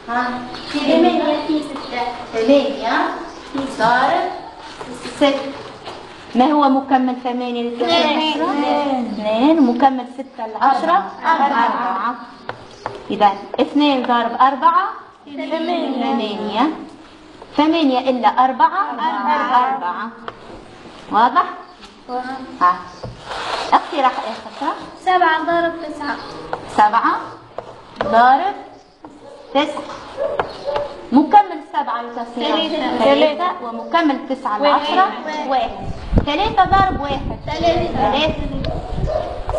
ها 8 في 6. 8 ضارب 6. ما هو مكمل 8 ل 2 مكمل 6 ل 10 4. إذا 2 ضرب 4 8. 8 إلا 4 4. واضح؟ ها اقتراح اخر 7 ضرب 9. 7 ضارب 9. مكمل 7 يساوي 3 ومكمل 9 ل 10 1. 3 ضرب 1 3.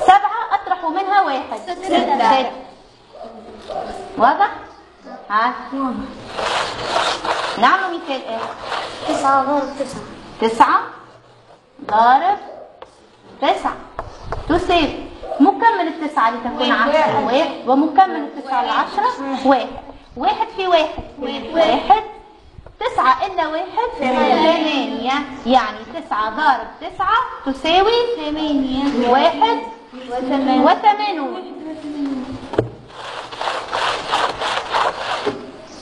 7 اطرح منها 1 6. واضح؟ ها نعمل مثال اخر 9 ضرب 9. 9 ضارب 9 تساوي مكمل 9 لتكون 10 1 ومكمل 9 ل 10 1. 1 في 1 1. 9 إلا 1 8. يعني 9 ضارب 9 تساوي 81.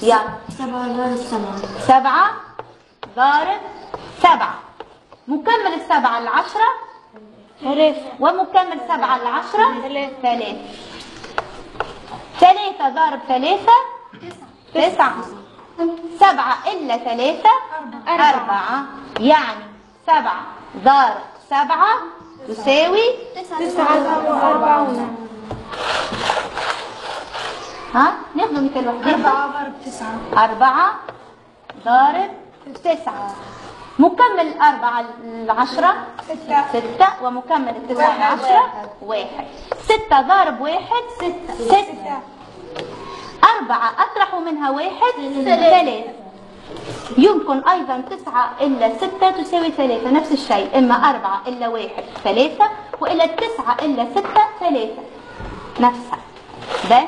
يلا 7 ضرب 7. 7 ضارب 7. مكمل 7 ل 10 ومكمل 7 ل 10 3. 3 ضارب 3 9. 7 إلا 3 4. يعني 7 ضارب 7 تساوي 9 ضرب 40. ها ناخذ مثال واحد. 4 ضرب 9. 4 ضارب 9. مكمل 4 ل 10 6 ومكمل 9 ل 10 1. 6 ضارب 1 6. 4 أطرح منها 1 3. يمكن أيضا 9 إلا 6 تساوي 3. نفس الشيء، إما 4 إلا 1 3 وإلا 9 إلا 6 3. نفسها بس